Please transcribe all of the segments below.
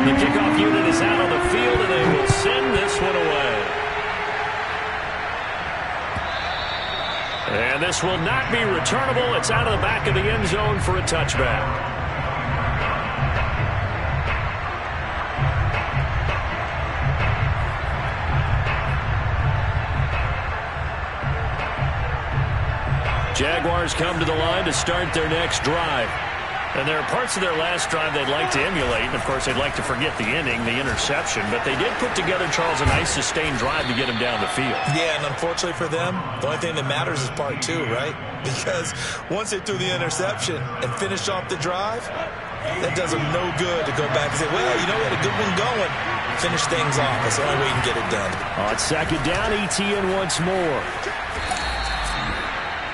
The kickoff unit is out on the field, and they will send this one away. And this will not be returnable. It's out of the back of the end zone for a touchback. Jaguars come to the line to start their next drive. And there are parts of their last drive they'd like to emulate. And, of course, they'd like to forget the ending, the interception. But they did put together, Charles, a nice sustained drive to get him down the field. Yeah, and unfortunately for them, the only thing that matters is part two, right? Because once they threw the interception and finished off the drive, that does them no good to go back and say, well, you know, we had a good one going. Finish things off. That's the only way you can get it done. On second down, ETN once more.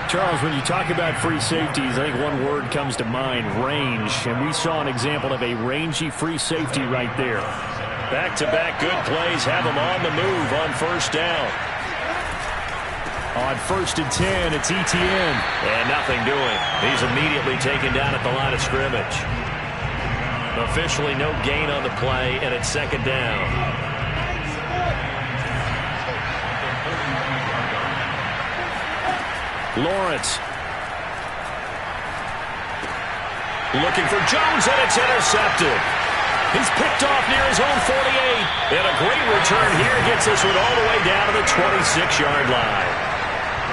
Charles, when you talk about free safeties, I think one word comes to mind, range. And we saw an example of a rangy free safety right there. Back-to-back good plays have them on the move on first down. On 1st and 10, it's ETN. And nothing doing. He's immediately taken down at the line of scrimmage. Officially no gain on the play, and it's second down. Lawrence. Looking for Jones, and it's intercepted. He's picked off near his own 48. And a great return here gets this one all the way down to the 26-yard line.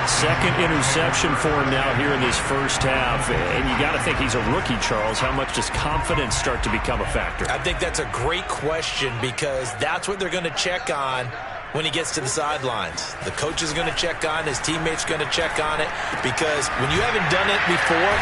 Second interception for him now here in this first half. And you got to think he's a rookie, Charles. How much does confidence start to become a factor? I think that's a great question because that's what they're going to check on when he gets to the sidelines. The coach is going to check on it. His teammates going to check on it because when you haven't done it before,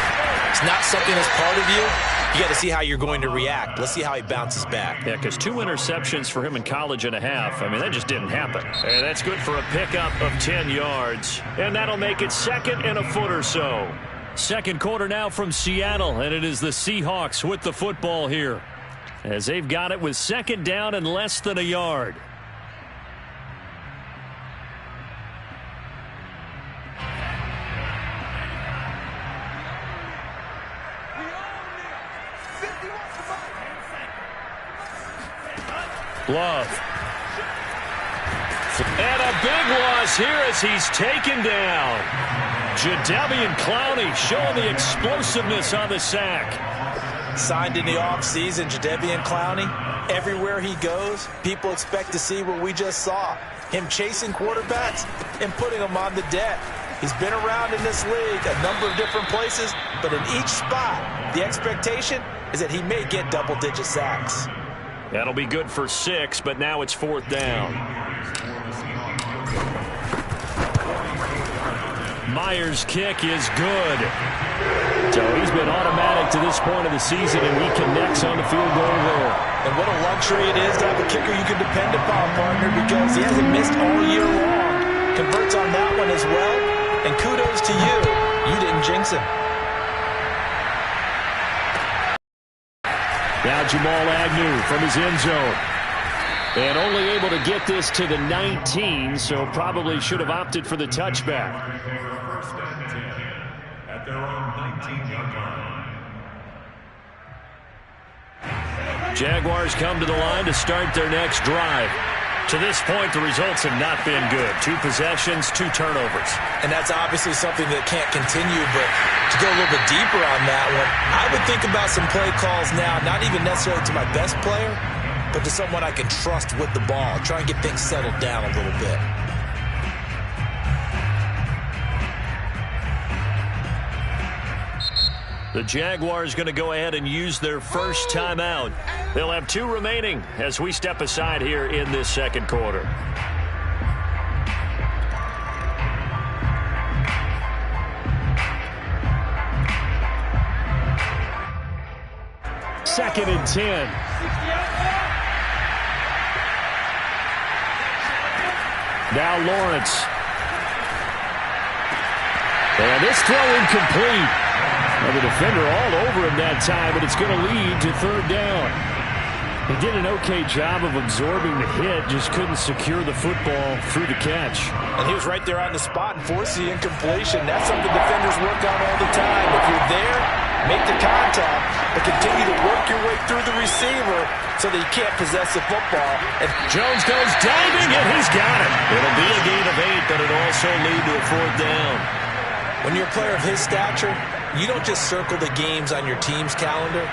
it's not something that's part of you. You got to see how you're going to react. Let's see how he bounces back. Yeah, because 2 interceptions for him in college and a half. I mean, that just didn't happen. And that's good for a pickup of 10 yards. And that'll make it second and a foot or so. Second quarter now from Seattle, and it is the Seahawks with the football here as they've got it with second down and less than a yard. Love. And a big loss here as he's taken down. Jadeveon Clowney showing the explosiveness on the sack. Signed in the offseason, Jadeveon Clowney. Everywhere he goes, people expect to see what we just saw. Him chasing quarterbacks and putting them on the deck. He's been around in this league a number of different places, but in each spot, the expectation is that he may get double-digit sacks. That'll be good for 6, but now it's 4th down. Myers' kick is good. So he's been automatic to this point of the season, and he connects on the field goal there. And what a luxury it is to have a kicker you can depend upon, partner, because he hasn't missed all year long. Converts on that one as well, and kudos to you. You didn't jinx him. Now Jamal Agnew from his end zone. And only able to get this to the 19, so probably should have opted for the touchback. First and 10 at their own 19-yard line. Jaguars come to the line to start their next drive. To this point, the results have not been good. 2 possessions, 2 turnovers. And that's obviously something that can't continue, but to go a little bit deeper on that one, I would think about some play calls now, not even necessarily to my best player, but to someone I can trust with the ball. Try and get things settled down a little bit. The Jaguars going to go ahead and use their first timeout. They'll have 2 remaining as we step aside here in this second quarter. Second and 10. Now Lawrence. And this throw incomplete. Well, the defender all over him that time, but it's going to lead to 3rd down. He did an okay job of absorbing the hit, just couldn't secure the football through the catch. And he was right there on the spot and forced the incompletion. That's something defenders work on all the time. If you're there, make the contact, but continue to work your way through the receiver so that you can't possess the football. And Jones goes diving, and he's got it. It'll be a gain of 8, but it'll also lead to a 4th down. When you're a player of his stature, you don't just circle the games on your team's calendar.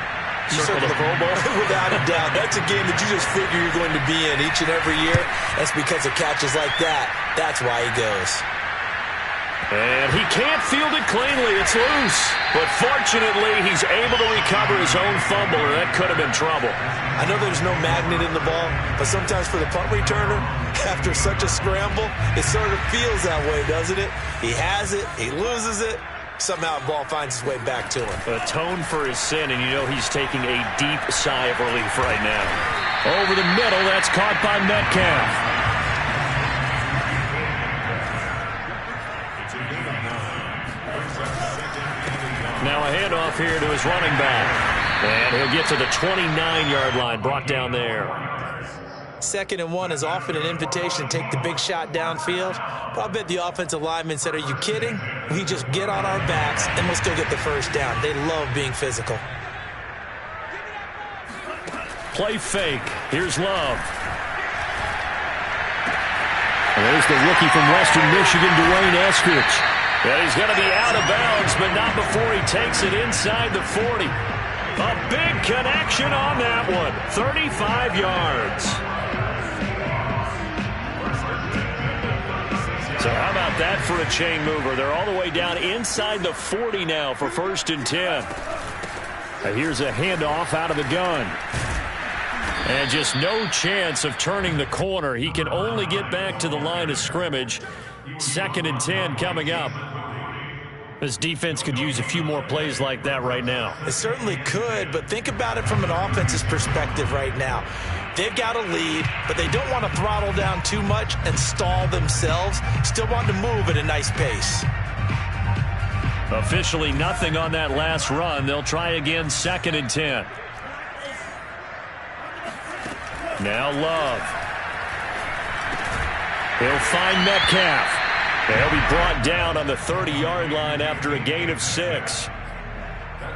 You circle the Pro Bowl. Without a doubt. That's a game that you just figure you're going to be in each and every year. That's because of catches like that. That's why he goes. And he can't field it cleanly. It's loose. But fortunately, he's able to recover his own fumble, or that could have been trouble. I know there's no magnet in the ball, but sometimes for the punt returner, after such a scramble, it sort of feels that way, doesn't it? He has it, he loses it, somehow the ball finds its way back to him. Atone for his sin, and you know he's taking a deep sigh of relief right now. Over the middle, that's caught by Metcalf. Now a handoff here to his running back. And he'll get to the 29-yard line, brought down there. 2nd and 1 is often an invitation to take the big shot downfield. But I bet the offensive lineman said, are you kidding? We just get on our backs and we'll still get the first down. They love being physical. Play fake. Here's Love. And there's the rookie from Western Michigan, Dwayne Eskridge. And he's going to be out of bounds, but not before he takes it inside the 40. A big connection on that one. 35 yards. So how about that for a chain mover? They're all the way down inside the 40 now for 1st and 10. Now here's a handoff out of the gun. And just no chance of turning the corner. He can only get back to the line of scrimmage. 2nd and 10 coming up. This defense could use a few more plays like that right now. It certainly could, but think about it from an offense's perspective right now. They've got a lead, but they don't want to throttle down too much and stall themselves. Still want to move at a nice pace. Officially nothing on that last run. They'll try again, 2nd and 10. Now Love. He'll find Metcalf. They'll be brought down on the 30-yard line after a gain of 6.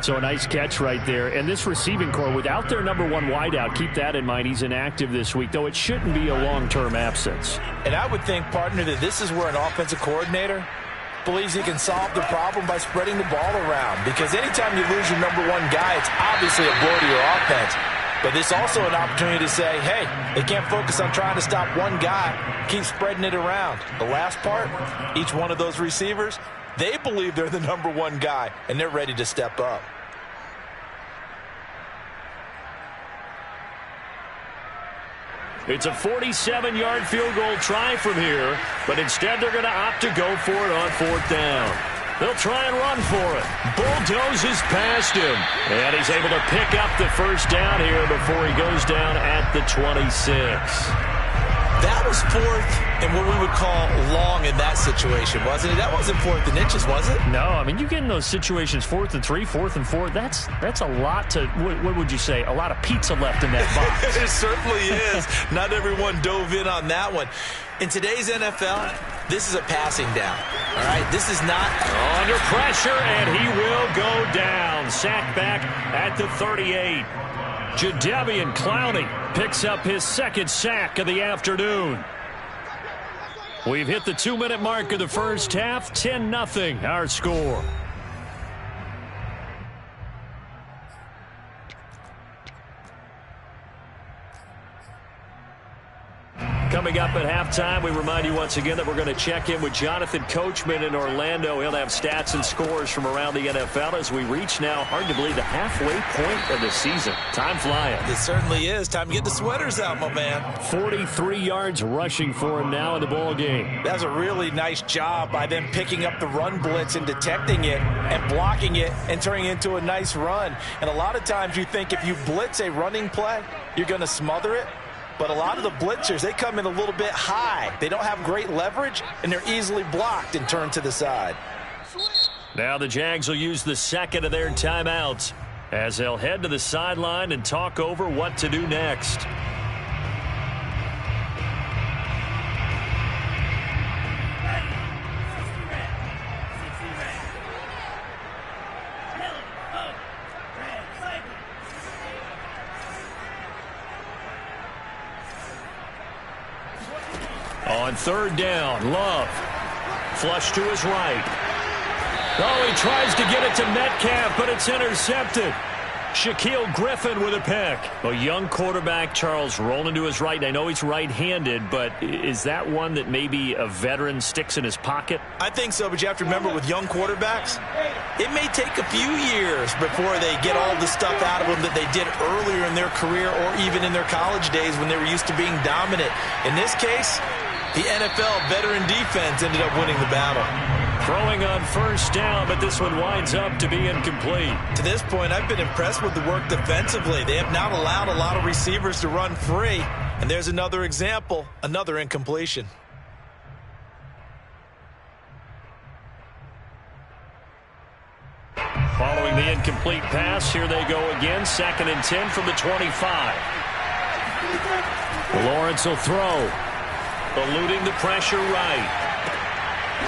So a nice catch right there. And this receiving core, without their number 1 wideout, keep that in mind. He's inactive this week, though it shouldn't be a long-term absence. And I would think, partner, that this is where an offensive coordinator believes he can solve the problem by spreading the ball around. Because anytime you lose your number 1 guy, it's obviously a blow to your offense. But it's also an opportunity to say, hey, they can't focus on trying to stop one guy. Keep spreading it around. The last part, each one of those receivers, they believe they're the number 1 guy, and they're ready to step up. It's a 47-yard field goal try from here, but instead they're going to opt to go for it on 4th down. They'll try and run for it. Bulldozes past him. And he's able to pick up the first down here before he goes down at the 26. That was 4th and what we would call long in that situation, wasn't it? That wasn't 4th and inches, was it? No, I mean, you get in those situations 4th and 3, 4th and 4. That's a lot to, what would you say, a lot of pizza left in that box. It certainly is. Not everyone dove in on that one. In today's NFL, this is a passing down. All right, this is not under pressure, and he will go down. Sacked back at the 38. Jadeveon Clowney picks up his 2nd sack of the afternoon. We've hit the 2-minute mark of the first half. 10-0 our score. Coming up at halftime, we remind you once again that we're going to check in with Jonathan Coachman in Orlando. He'll have stats and scores from around the NFL as we reach now, hard to believe, the halfway point of the season. Time flying. It certainly is. Time to get the sweaters out, my man. 43 yards rushing for him now in the ball game. That's a really nice job by them picking up the run blitz and detecting it and blocking it and turning it into a nice run. And a lot of times you think if you blitz a running play, you're going to smother it. But a lot of the blitzers, they come in a little bit high. They don't have great leverage, and they're easily blocked and turned to the side. Now the Jags will use the 2nd of their timeouts as they'll head to the sideline and talk over what to do next. On third down, Love. Flush to his right. Oh, he tries to get it to Metcalf, but it's intercepted. Shaquille Griffin with a pick. A young quarterback, Charles, rolling to his right. I know he's right-handed, but is that one that maybe a veteran sticks in his pocket? I think so, but you have to remember with young quarterbacks, it may take a few years before they get all the stuff out of them that they did earlier in their career or even in their college days when they were used to being dominant. In this case, the NFL veteran defense ended up winning the battle. Throwing on first down, but this one winds up to be incomplete. To this point, I've been impressed with the work defensively. They have not allowed a lot of receivers to run free. And there's another example, another incompletion. Following the incomplete pass, here they go again. 2nd and 10 from the 25. Lawrence will throw. Eluding the pressure right.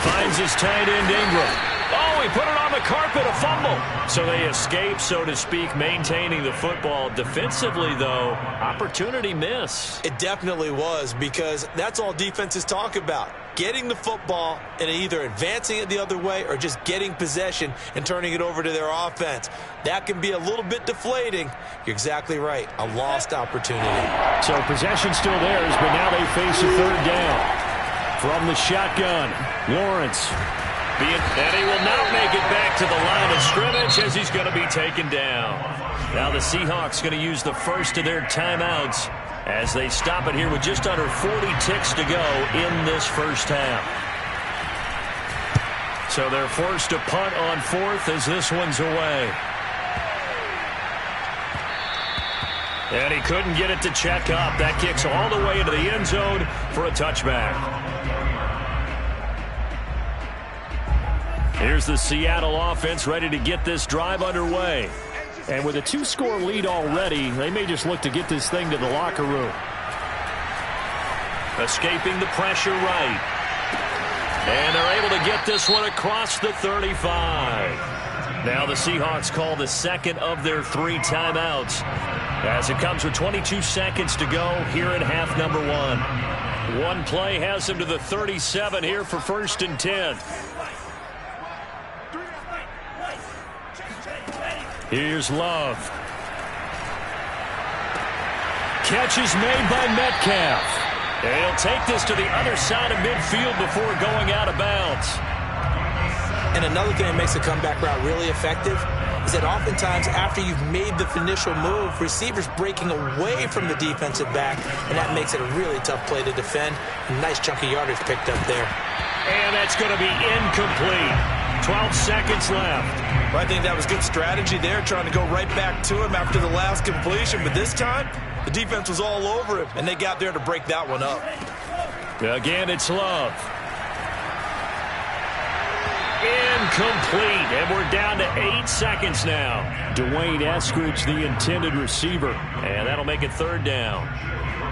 Finds his tight end, Ingram. Oh, he put it on the carpet, a fumble. So they escape, so to speak, maintaining the football. Defensively, though, opportunity miss. It definitely was, because that's all defenses talk about. Getting the football and either advancing it the other way or just getting possession and turning it over to their offense. That can be a little bit deflating. You're exactly right. A lost opportunity. So possession still theirs, but now they face a third down. From the shotgun, Lawrence. And he will not make it back to the line of scrimmage as he's going to be taken down. Now the Seahawks going to use the first of their timeouts as they stop it here with just under 40 ticks to go in this first half. So they're forced to punt on 4th as this one's away. And he couldn't get it to check up. That kicks all the way into the end zone for a touchback. Here's the Seattle offense ready to get this drive underway. And with a 2-score lead already, they may just look to get this thing to the locker room. Escaping the pressure right. And they're able to get this one across the 35. Now the Seahawks call the second of their 3 timeouts as it comes with 22 seconds to go here in half number 1. One play has them to the 37 here for 1st and 10. Here's Love. Catch is made by Metcalf. And he'll take this to the other side of midfield before going out of bounds. And another thing that makes a comeback route really effective is that oftentimes after you've made the initial move, receivers breaking away from the defensive back, and that makes it a really tough play to defend. A nice chunk of yardage picked up there. And that's going to be incomplete. 12 seconds left. Well, I think that was good strategy there, trying to go right back to him after the last completion. But this time, the defense was all over him, and they got there to break that one up. Again, it's Love. Incomplete, and we're down to 8 seconds now. Dwayne Eskridge, the intended receiver, and that'll make it 3rd down.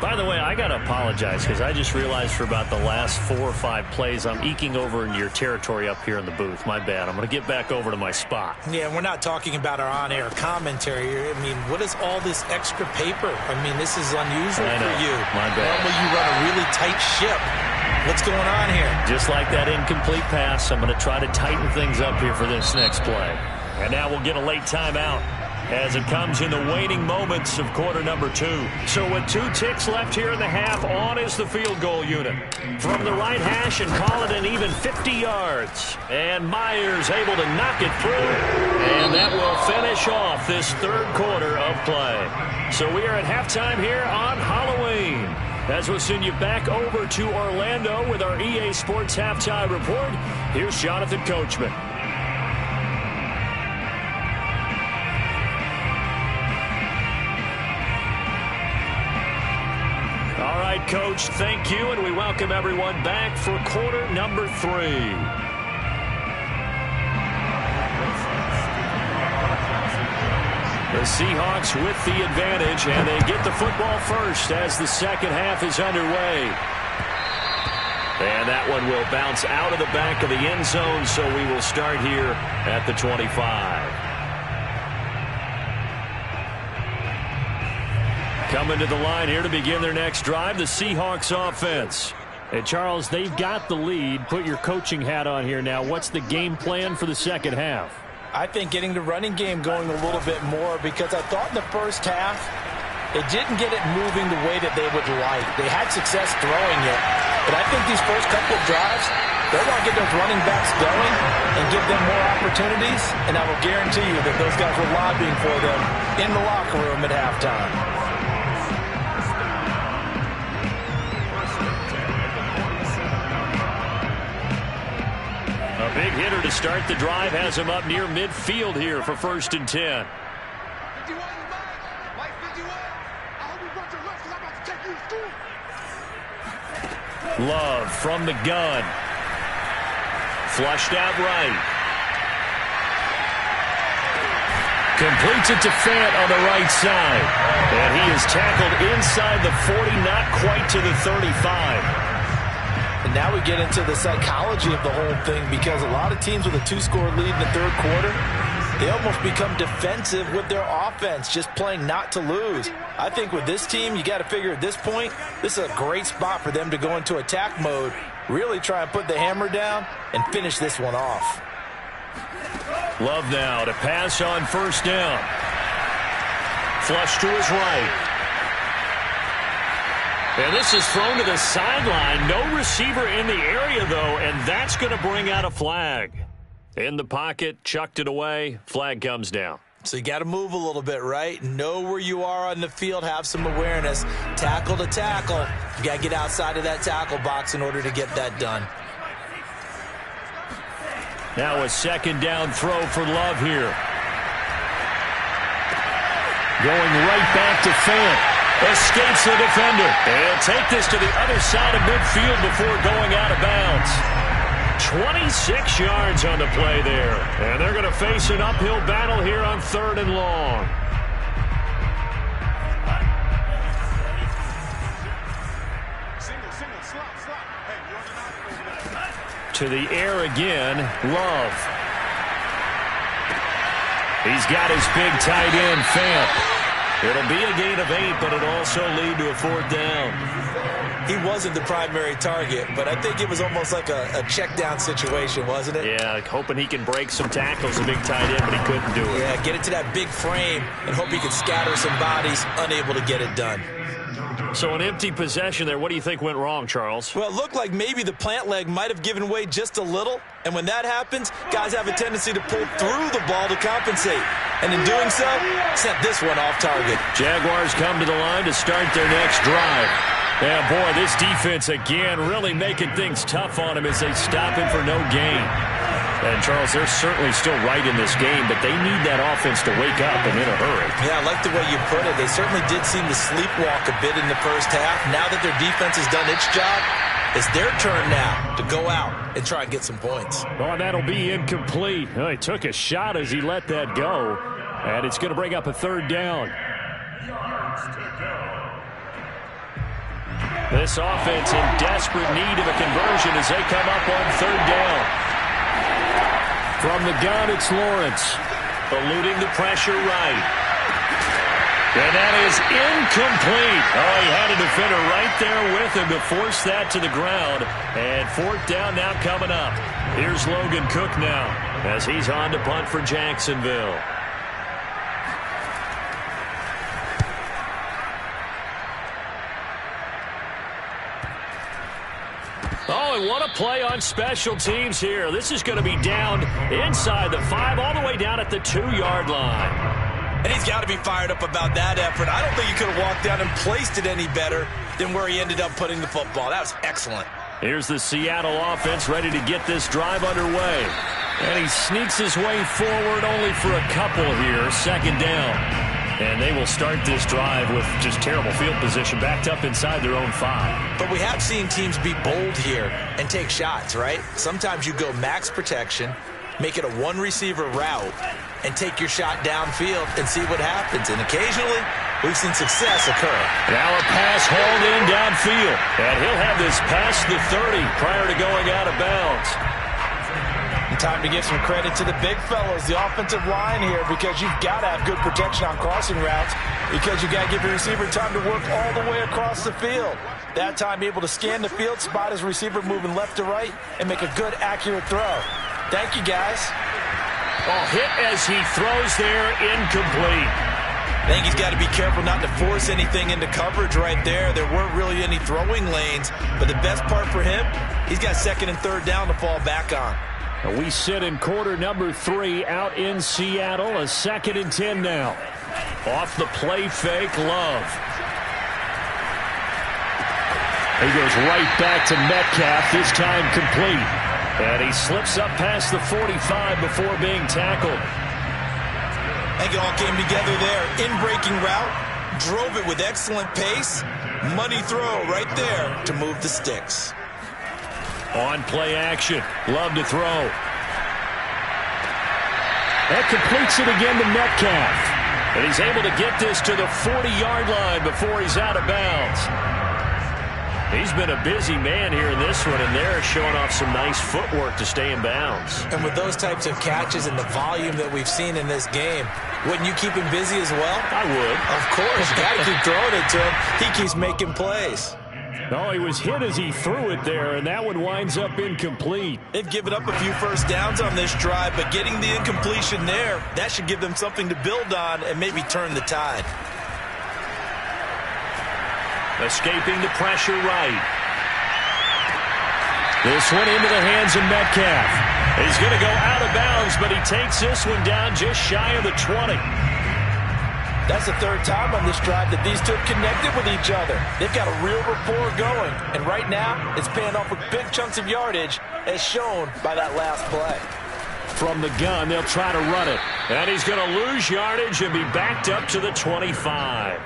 By the way, I got to apologize because I just realized for about the last 4 or 5 plays I'm eking over into your territory up here in the booth. My bad. I'm going to get back over to my spot. Yeah, we're not talking about our on-air commentary. I mean, what is all this extra paper? I mean, this is unusual for you. My bad. Normally you run a really tight ship. What's going on here? Just like that incomplete pass, I'm going to try to tighten things up here for this next play. And now we'll get a late timeout as it comes in the waning moments of quarter number 2. So with 2 ticks left here in the half, on is the field goal unit. From the right hash and call it an even 50 yards. And Myers able to knock it through. And that will finish off this 3rd quarter of play. So we are at halftime here on Halloween. As we'll send you back over to Orlando with our EA Sports Halftime Report, here's Jonathan Coachman. All right, Coach, thank you, and we welcome everyone back for quarter number 3. The Seahawks with the advantage, and they get the football first as the second half is underway. And that one will bounce out of the back of the end zone, so we will start here at the 25. Coming to the line here to begin their next drive, the Seahawks offense. And Charles, they've got the lead. Put your coaching hat on here now. What's the game plan for the second half? I think getting the running game going a little bit more, because I thought in the first half they didn't get it moving the way that they would like. They had success throwing it, but I think these first couple of drives, they want to get those running backs going and give them more opportunities, and I will guarantee you that those guys were lobbying for them in the locker room at halftime. A big hitter to start the drive has him up near midfield here for 1st and 10. Love from the gun. Flushed out right. Completes it to Fant on the right side. And he is tackled inside the 40, not quite to the 35. And now we get into the psychology of the whole thing, because a lot of teams with a 2-score lead in the third quarter, they almost become defensive with their offense, just playing not to lose. I think with this team, you got to figure at this point, this is a great spot for them to go into attack mode, really try and put the hammer down and finish this one off. Love now to pass on 1st down. Flush to his right. And this is thrown to the sideline. No receiver in the area, though, and that's going to bring out a flag. In the pocket, chucked it away, flag comes down. So you got to move a little bit, right? Know where you are on the field, have some awareness. Tackle to tackle. You got to get outside of that tackle box in order to get that done. Now a 2nd down throw for Love here. Going right back to Fant. Escapes the defender. He'll take this to the other side of midfield before going out of bounds. 26 yards on the play there. And they're going to face an uphill battle here on 3rd and long. To the air again, Love. He's got his big tight end, Fant. It'll be a gain of 8, but it'll also lead to a 4th down. He wasn't the primary target, but I think it was almost like a check down situation, wasn't it? Yeah, hoping he can break some tackles, a big tight end, but he couldn't do it. Yeah, get it to that big frame and hope he could scatter some bodies, unable to get it done. So an empty possession there. What do you think went wrong, Charles? Well, it looked like maybe the plant leg might have given way just a little. And when that happens, guys have a tendency to pull through the ball to compensate. And in doing so, sent this one off target. Jaguars come to the line to start their next drive. Yeah, boy, this defense again really making things tough on him as they stop him for no gain. And, Charles, they're certainly still right in this game, but they need that offense to wake up and in a hurry. Yeah, I like the way you put it. They certainly did seem to sleepwalk a bit in the first half. Now that their defense has done its job, it's their turn now to go out and try and get some points. Oh, that'll be incomplete. Oh, he took a shot as he let that go, and it's going to bring up a 3rd down. This offense in desperate need of a conversion as they come up on 3rd down. From the gun, it's Lawrence, eluding the pressure right. And that is incomplete. Oh, he had a defender right there with him to force that to the ground. And 4th down now coming up. Here's Logan Cook now as he's on to punt for Jacksonville. Oh, and what a play on special teams here. This is going to be down inside the 5, all the way down at the 2-yard line. And he's got to be fired up about that effort. I don't think he could have walked down and placed it any better than where he ended up putting the football. That was excellent. Here's the Seattle offense ready to get this drive underway. And he sneaks his way forward only for a couple here. 2nd down. And they will start this drive with just terrible field position, backed up inside their own 5. But we have seen teams be bold here and take shots, right? Sometimes you go max protection, make it a 1-receiver route, and take your shot downfield and see what happens. And occasionally, we've seen success occur. Now a pass hauled in downfield. And he'll have this past the 30 prior to going out of bounds. And time to give some credit to the big fellows, the offensive line here, because you've got to have good protection on crossing routes, because you've got to give your receiver time to work all the way across the field. That time able to scan the field, spot his receiver moving left to right, and make a good, accurate throw. Thank you, guys. Oh, hit as he throws there, incomplete. I think he's got to be careful not to force anything into coverage right there. There weren't really any throwing lanes, but the best part for him, he's got second and third down to fall back on. We sit in quarter number 3 out in Seattle. A 2nd and 10 now. Off the play fake, Love. He goes right back to Metcalf, this time complete. And he slips up past the 45 before being tackled. I think it all came together there. In-breaking route, drove it with excellent pace. Money throw right there to move the sticks. On play action, Love to throw. That completes it again to Metcalf. And he's able to get this to the 40-yard line before he's out of bounds. He's been a busy man here in this one, and they're showing off some nice footwork to stay in bounds. And with those types of catches and the volume that we've seen in this game, wouldn't you keep him busy as well? I would. Of course. You got to keep throwing it to him. He keeps making plays. No, he was hit as he threw it there, and that one winds up incomplete. They've given up a few first downs on this drive, but getting the incompletion there, that should give them something to build on and maybe turn the tide. Escaping the pressure right. This one into the hands of Metcalf. He's going to go out of bounds, but he takes this one down just shy of the 20. That's the third time on this drive that these two have connected with each other. They've got a real rapport going, and right now it's paying off with big chunks of yardage, as shown by that last play. From the gun, they'll try to run it. And he's going to lose yardage and be backed up to the 25.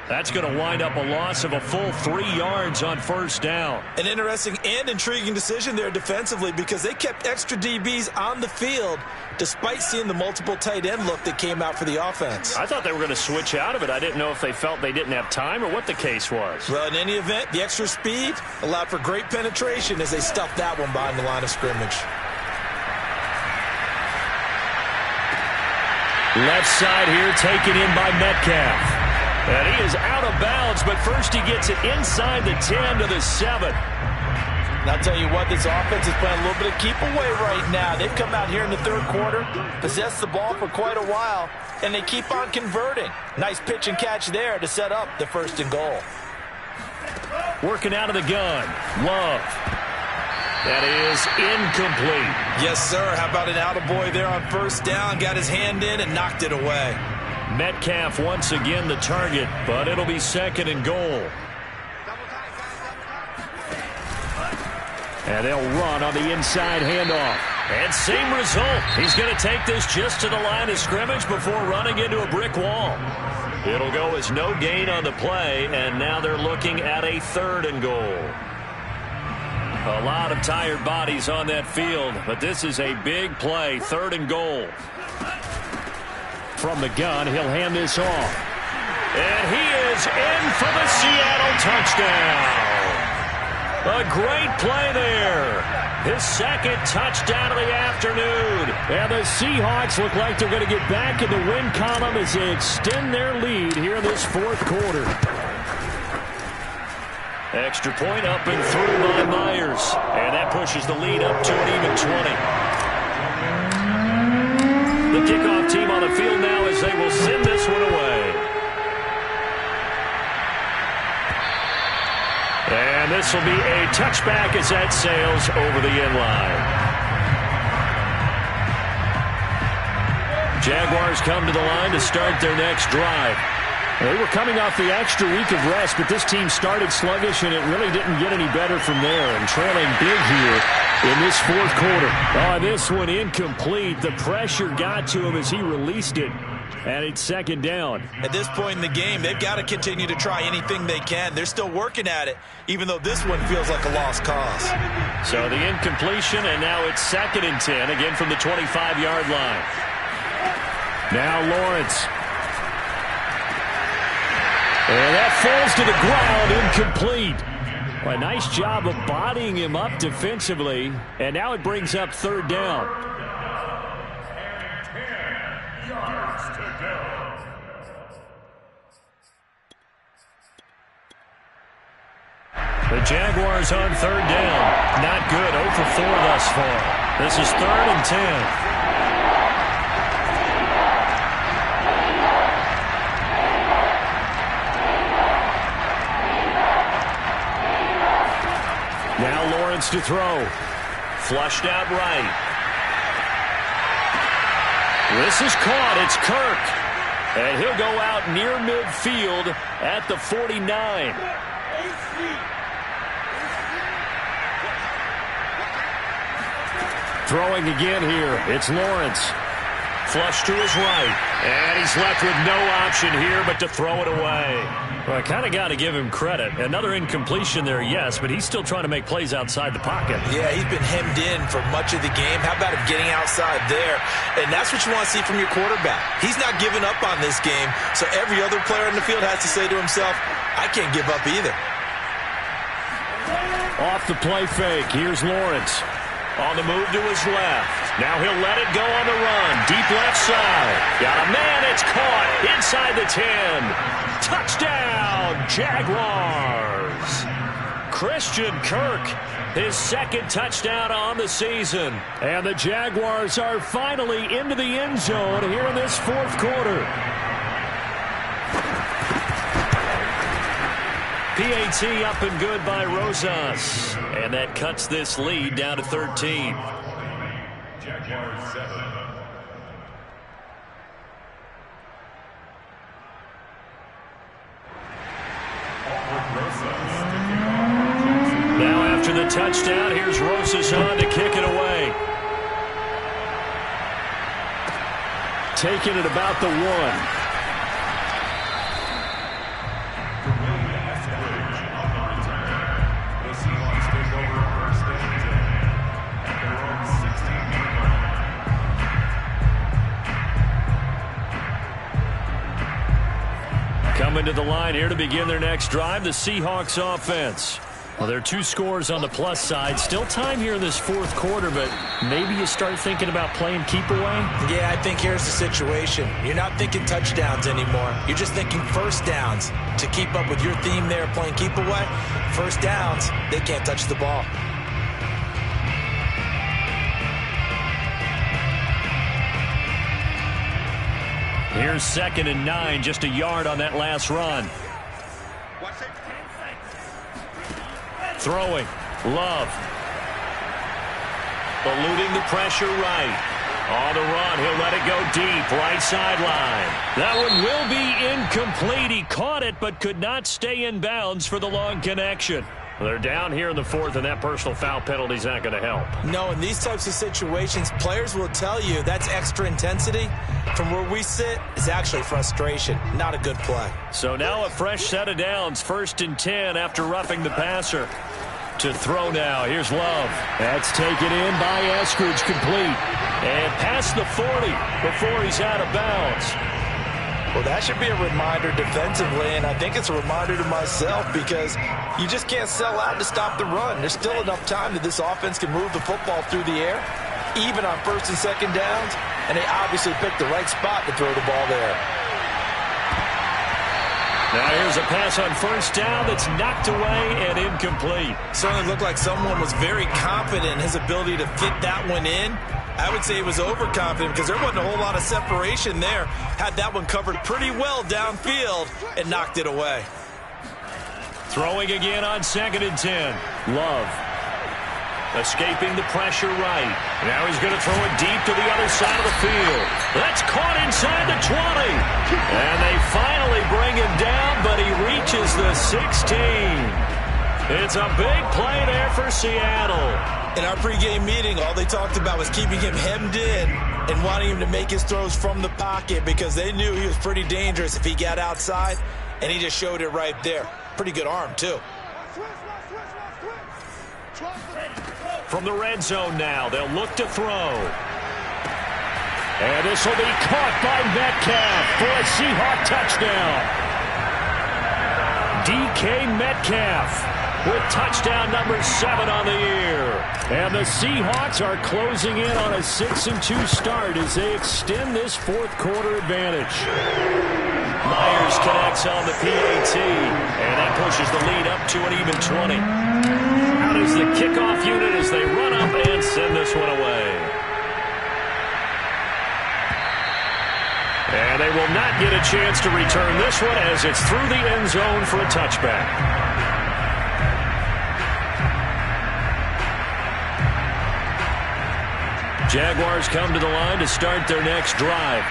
That's going to wind up a loss of a full 3 yards on first down. An interesting and intriguing decision there defensively, because they kept extra DBs on the field despite seeing the multiple tight end look that came out for the offense. I thought they were going to switch out of it. I didn't know if they felt they didn't have time or what the case was. Well, in any event, the extra speed allowed for great penetration as they stuffed that one behind the line of scrimmage. Left side here taken in by Metcalf. And he is out of bounds, but first he gets it inside the 10 to the 7. And I'll tell you what, this offense is playing a little bit of keep away right now. They've come out here in the third quarter, possessed the ball for quite a while, and they keep on converting. Nice pitch and catch there to set up the 1st and goal. Working out of the gun, Love. That is incomplete. Yes, sir. How about an attaboy there on first down? Got his hand in and knocked it away. Metcalf once again the target, but it'll be 2nd and goal. And they'll run on the inside handoff. And same result. He's going to take this just to the line of scrimmage before running into a brick wall. It'll go as no gain on the play, and now they're looking at a 3rd and goal. A lot of tired bodies on that field, but this is a big play, 3rd and goal. From the gun, he'll hand this off. And he is in for the Seattle touchdown. A great play there. His 2nd touchdown of the afternoon. And the Seahawks look like they're going to get back in the win column as they extend their lead here in this 4th quarter. Extra point up and through by Myers. And that pushes the lead up to an even 20. The kickoff team on the field now as they will send this one away. And this will be a touchback as that sails over the end line. Jaguars come to the line to start their next drive. They were coming off the extra week of rest, but this team started sluggish, and it really didn't get any better from there. And trailing big here in this 4th quarter. Oh, this one incomplete. The pressure got to him as he released it, and it's 2nd down. At this point in the game, they've got to continue to try anything they can. They're still working at it, even though this one feels like a lost cause. So the incompletion, and now it's 2nd and 10, again from the 25-yard line. Now Lawrence. And that falls to the ground, incomplete. Well, a nice job of bodying him up defensively. And now it brings up 3rd down. 10 yards to go. The Jaguars on third down. Not good. 0 for 4 thus far. This is 3rd and 10. Now Lawrence to throw. Flushed out right. This is caught. It's Kirk. And he'll go out near midfield at the 49. Throwing again here. It's Lawrence. Flush to his right. And he's left with no option here but to throw it away. Well, I kind of got to give him credit. Another incompletion there, yes, but he's still trying to make plays outside the pocket. Yeah, he's been hemmed in for much of the game. How about him getting outside there? And that's what you want to see from your quarterback. He's not giving up on this game, so every other player in the field has to say to himself, I can't give up either. Off the play fake. Here's Lawrence. On the move to his left. Now he'll let it go on the run. Deep left side. Got a man. It's caught inside the 10. Touchdown, Jaguars. Christian Kirk, his 2nd touchdown on the season. And the Jaguars are finally into the end zone here in this 4th quarter. PAT up and good by Rosas. And that cuts this lead down to 13. Jaguars 7. Now after the touchdown, here's Rosas on to kick it away. Taking it about the 1. Coming to the line here to begin their next drive, the Seahawks offense. Well, there are 2 scores on the plus side. Still time here in this 4th quarter, but maybe you start thinking about playing keep away? Yeah, I think here's the situation. You're not thinking touchdowns anymore. You're just thinking first downs. To keep up with your theme there, playing keep away, first downs, they can't touch the ball. Here's 2nd and 9, just a yard on that last run. Throwing. Love. Eluding the pressure right. On the run, he'll let it go deep, right sideline. That one will be incomplete. He caught it, but could not stay in bounds for the long connection. They're down here in the 4th, and that personal foul penalty is not going to help. No, in these types of situations, players will tell you that's extra intensity. From where we sit, it's actually frustration. Not a good play. So now a fresh set of downs, 1st and 10 after roughing the passer. To throw now, here's Love. That's taken in by Eskridge, complete. And past the 40 before he's out of bounds. Well, that should be a reminder defensively, and I think it's a reminder to myself because you just can't sell out to stop the run. There's still enough time that this offense can move the football through the air, even on 1st and 2nd downs, and they obviously picked the right spot to throw the ball there. Now here's a pass on 1st down that's knocked away and incomplete. Certainly looked like someone was very confident in his ability to fit that one in. I would say he was overconfident because there wasn't a whole lot of separation there. Had that one covered pretty well downfield and knocked it away. Throwing again on 2nd and 10. Love. Escaping the pressure right. Now he's going to throw it deep to the other side of the field. That's caught inside the 20. And they finally bring him down, but he reaches the 16. It's a big play there for Seattle. In our pregame meeting, all they talked about was keeping him hemmed in and wanting him to make his throws from the pocket because they knew he was pretty dangerous if he got outside, and he just showed it right there. Pretty good arm, too. From the red zone now, they'll look to throw. And this will be caught by Metcalf for a Seahawk touchdown. DK Metcalf with touchdown number 7 on the year. And the Seahawks are closing in on a 6-2 start as they extend this 4th quarter advantage. Myers connects on the PAT, and that pushes pushes the lead up to an even 20. Out is the kickoff unit as they run up and send this one away. And they will not get a chance to return this one as it's through the end zone for a touchback. Jaguars come to the line to start their next drive.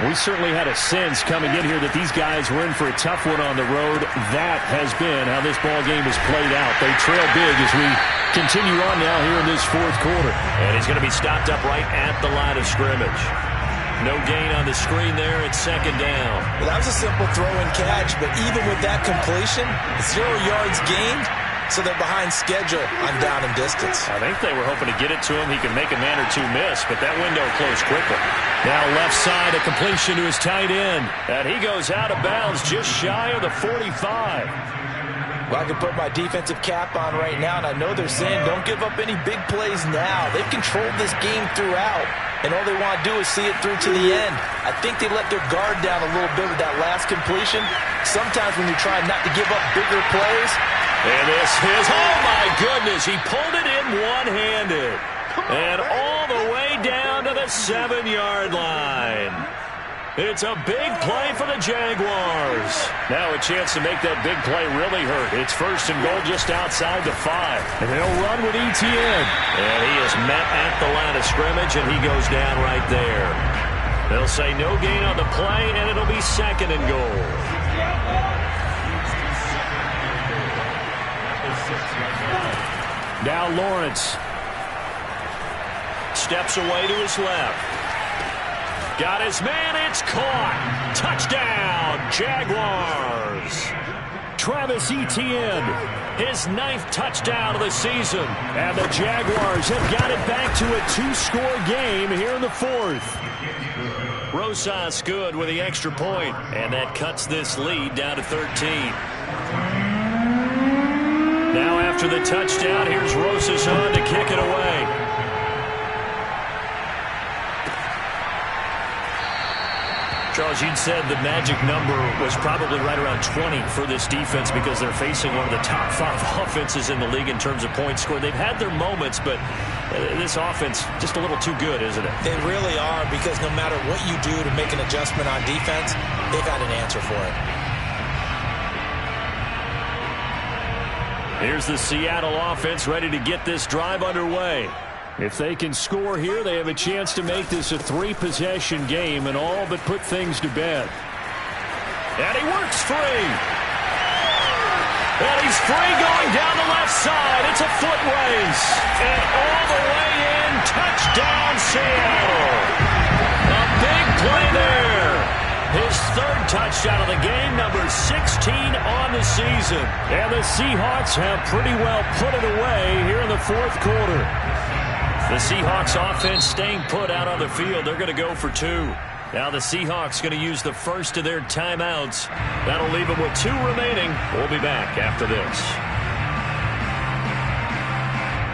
We certainly had a sense coming in here that these guys were in for a tough one on the road. That has been how this ball game has played out. They trail big as we continue on now here in this fourth quarter. And he's going to be stopped up right at the line of scrimmage. No gain on the screen there. It's second down. Well, that was a simple throw and catch, but even with that completion, 0 yards gained, so they're behind schedule on down and distance. I think they were hoping to get it to him. He could make a man or two miss, but that window closed quickly. Now left side, a completion to his tight end. And he goes out of bounds just shy of the 45. Well, I can put my defensive cap on right now, and I know they're saying don't give up any big plays now. They've controlled this game throughout, and all they want to do is see it through to the end. I think they let their guard down a little bit with that last completion. Sometimes when you're trying not to give up bigger plays. And this is, oh my goodness, he pulled it in one-handed. And all the way down to the 7-yard line. It's a big play for the Jaguars. Now a chance to make that big play really hurt. It's first and goal just outside the 5. And they'll run with Etienne. And he is met at the line of scrimmage, and he goes down right there. They'll say no gain on the play, and it'll be second and goal. Now Lawrence steps away to his left. Got his man, it's caught. Touchdown, Jaguars. Travis Etienne, his 9th touchdown of the season. And the Jaguars have got it back to a 2-score game here in the 4th. Rosas good with the extra point, and that cuts this lead down to 13. Now after the touchdown, here's Rosas on to kick it away. Charles, you'd said the magic number was probably right around 20 for this defense because they're facing one of the top 5 offenses in the league in terms of points scored. They've had their moments, but this offense just a little too good, isn't it? They really are, because no matter what you do to make an adjustment on defense, they've got an answer for it. Here's the Seattle offense ready to get this drive underway. If they can score here, they have a chance to make this a 3-possession game and all but put things to bed. And he works free. And he's free going down the left side. It's a foot race. And all the way in, touchdown Seattle. A big play there. His 3rd touchdown of the game, number 16 on the season. And the Seahawks have pretty well put it away here in the 4th quarter. The Seahawks offense staying put out on the field. They're going to go for 2. Now the Seahawks going to use the first of their timeouts. That'll leave them with 2 remaining. We'll be back after this.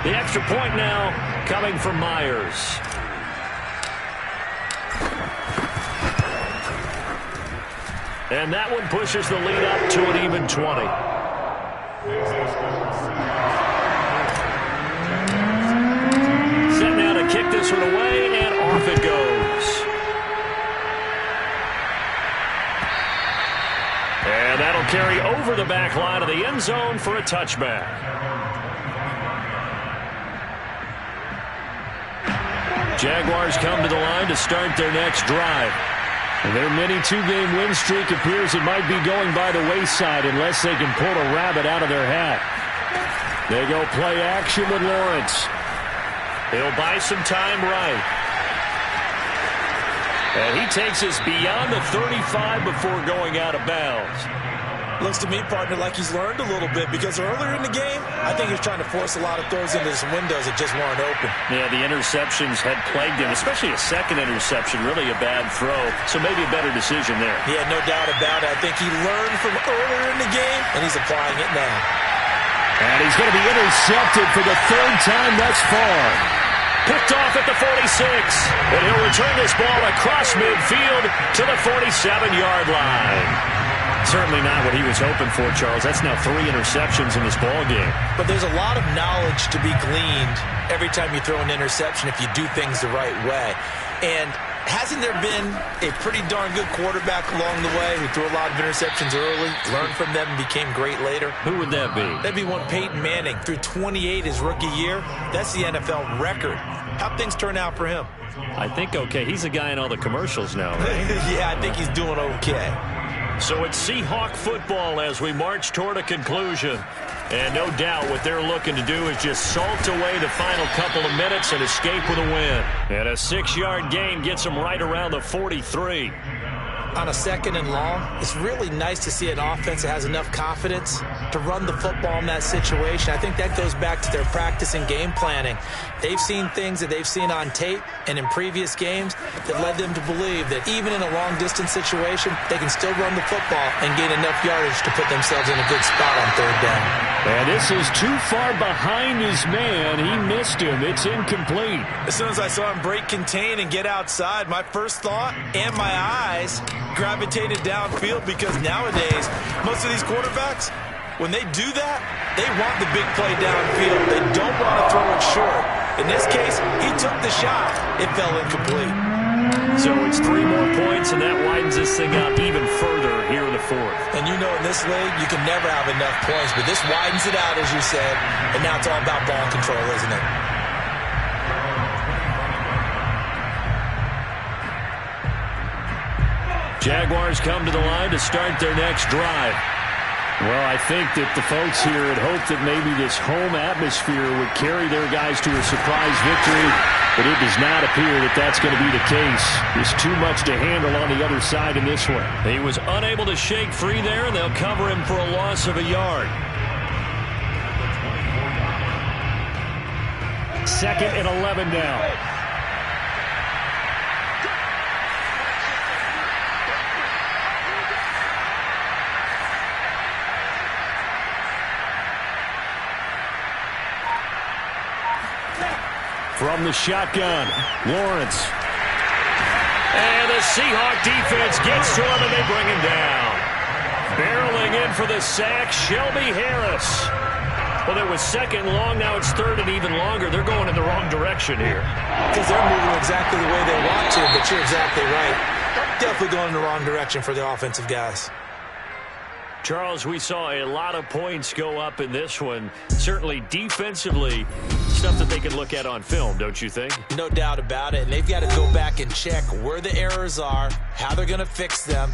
The extra point now coming from Myers. And that one pushes the lead up to an even 20. Set now to kick this one away, and off it goes. And that'll carry over the back line of the end zone for a touchback. Jaguars come to the line to start their next drive. And their mini 2-game win streak appears it might be going by the wayside unless they can pull a rabbit out of their hat. They go play action with Lawrence. He'll buy some time right. And he takes us beyond the 35 before going out of bounds. Looks to me, partner, like he's learned a little bit, because earlier in the game, I think he was trying to force a lot of throws into some windows that just weren't open. Yeah, the interceptions had plagued him, especially a second interception, really a bad throw. So maybe a better decision there. Yeah, no doubt about it. I think he learned from earlier in the game, and he's applying it now. And he's going to be intercepted for the 3rd time thus far. Picked off at the 46. And he'll return this ball across midfield to the 47-yard line. Certainly not what he was hoping for, Charles. That's now 3 interceptions in this ball game. But there's a lot of knowledge to be gleaned every time you throw an interception if you do things the right way. And hasn't there been a pretty darn good quarterback along the way who threw a lot of interceptions early, learned from them, and became great later? Who would that be? That'd be one Peyton Manning. Threw 28 his rookie year. That's the NFL record. How'd things turn out for him? I think okay. He's a guy in all the commercials now, right? Yeah, I think he's doing okay. So it's Seahawk football as we march toward a conclusion. And no doubt what they're looking to do is just salt away the final couple of minutes and escape with a win. And a 6-yard gain gets them right around the 43. On a 2nd and long, it's really nice to see an offense that has enough confidence to run the football in that situation. I think that goes back to their practice and game planning. They've seen things that they've seen on tape and in previous games that led them to believe that even in a long-distance situation, they can still run the football and gain enough yardage to put themselves in a good spot on 3rd down. And this is too far behind his man. He missed him. It's incomplete. As soon as I saw him break contain and get outside, my first thought and my eyes gravitated downfield, because nowadays, most of these quarterbacks, when they do that, they want the big play downfield. They don't want to throw it short. In this case, he took the shot. It fell incomplete. So it's 3 more points, and that widens this thing out even further here in the 4th. And you know in this league, you can never have enough points, but this widens it out, as you said, and now it's all about ball control, isn't it? Jaguars come to the line to start their next drive. Well, I think that the folks here had hoped that maybe this home atmosphere would carry their guys to a surprise victory, but it does not appear that that's going to be the case. There's too much to handle on the other side in this one. He was unable to shake free there, and they'll cover him for a loss of a yard. 2nd and 11 now. From the shotgun, Lawrence. And the Seahawk defense gets to him, and they bring him down. Barreling in for the sack, Shelby Harris. Well, it was 2nd long, now it's 3rd and even longer. They're going in the wrong direction here. Because they're moving exactly the way they want to, but you're exactly right. Definitely going in the wrong direction for the offensive guys. Charles, we saw a lot of points go up in this one. Certainly defensively, stuff that they can look at on film, don't you think? No doubt about it. And they've got to go back and check where the errors are, how they're going to fix them.